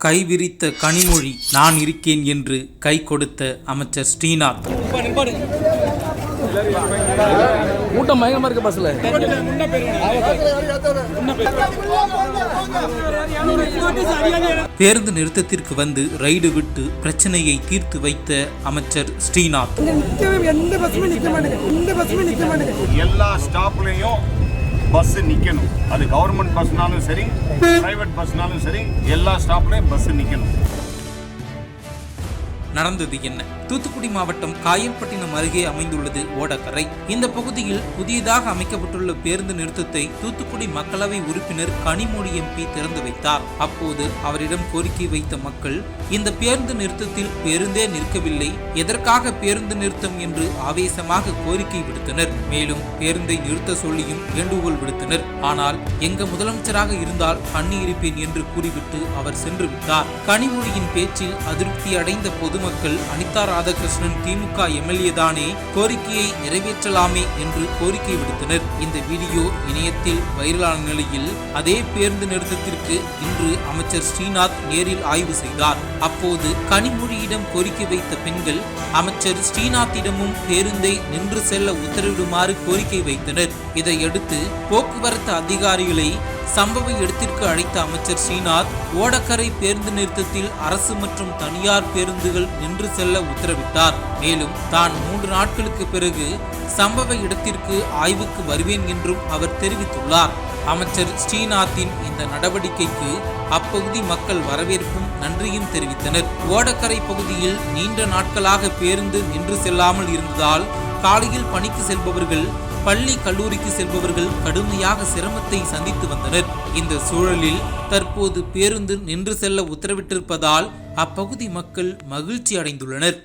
கைவிரித்த கனிமொழி நான் இருக்கேன் என்று கை கொடுத்த அமைச்சர் ஸ்ரீநாத். கூட்டம் பயங்கரமா இருக்கு பஸ்ல. பேருந்து நிறுத்தத்திற்கு வந்து ரைடு விட்டு பிரச்சனையை தீர்த்து வைத்த அமைச்சர் ஸ்ரீநாத். எல்லா ஸ்டாப்லயும் பஸ் நிக்கணும். அது கவர்மெண்ட் பஸ்னாலும் சரி, பிரைவேட் பஸ்னாலும் சரி, எல்லா ஸ்டாப்லயும் பஸ் நிக்கணும். நடந்தது என்ன? தூத்துக்குடி மாவட்டம் காயல்பட்டினம் அருகே அமைந்துள்ளது ஓடக்கரை. இந்த பகுதியில் புதியதாக அமைக்கப்பட்டுள்ள பேருந்து நிறுத்தத்தை தூத்துக்குடி மக்களவை உறுப்பினர் கனிமொழி MP திறந்து வைத்தார். அப்போது அவரிடம் கோரிக்கை வைத்த மக்கள், இந்த பேருந்து நிறுத்தத்தில் பேருந்தே நிற்கவில்லை, எதற்காக பேருந்து நிறுத்தம் என்று ஆவேசமாக கோரிக்கை விடுத்தனர். மேலும் பேருந்தை நிறுத்த சொல்லியும் வேண்டுகோள் விடுத்தனர். ஆனால் எங்க முதலமைச்சராக இருந்தால் பண்ணி இருப்பேன் என்று கூறிவிட்டு அவர் சென்று விட்டார். கனிமொழியின் பேச்சில் அதிருப்தி அடைந்த பொதுமக்கள் அனிதா ராதாகிருஷ்ணன் திமுக MLA தானே, கோரிக்கையை நிறைவேற்றலாமே என்று கோரிக்கை விடுத்தனர். இந்த வீடியோ இணையத்தில் வைரலான நிலையில் அதே பேருந்து நிறுத்தத்திற்கு இன்று அமைச்சர் ஸ்ரீநாத் நேரில் ஆய்வு செய்தார். அப்போது கனிமொழியிடம் கோரிக்கை வைத்த பெண்கள் அமைச்சர் ஸ்ரீநாத்திடமும் பேருந்தை நின்று செல்ல உத்தரவிடுமாறு கோரிக்கை வைத்தனர். இதையடுத்து போக்குவரத்து அதிகாரிகளை சம்பவ இடத்திற்கு அழைத்த அமைச்சர் ஸ்ரீநாத் ஓடக்கரை பேருந்து நிறுத்தத்தில் அரசு மற்றும் தனியார் பேருந்துகள் நின்று செல்ல உத்தரவிட்டார். மேலும் தான் 3 நாட்களுக்கு பிறகு சம்பவ இடத்திற்கு ஆய்வுக்கு வருவேன் என்றும் அவர் தெரிவித்துள்ளார். அமைச்சர் ஸ்ரீநாத்தின் இந்த நடவடிக்கைக்கு அப்பகுதி மக்கள் வரவேற்பும் நன்றியும் தெரிவித்தனர். ஓடக்கரை பகுதியில் நீண்ட நாட்களாக பேருந்து நின்று செல்லாமல் இருந்ததால் காலையில் பணிக்கு செல்பவர்கள், பள்ளி கல்லூரிக்கு செல்பவர்கள் கடுமையாக சிரமத்தை சந்தித்து வந்தனர். இந்த சூழலில் தற்போது பேருந்து நின்று செல்ல உத்தரவிட்டிருப்பதால் அப்பகுதி மக்கள் மகிழ்ச்சி அடைந்துள்ளனர்.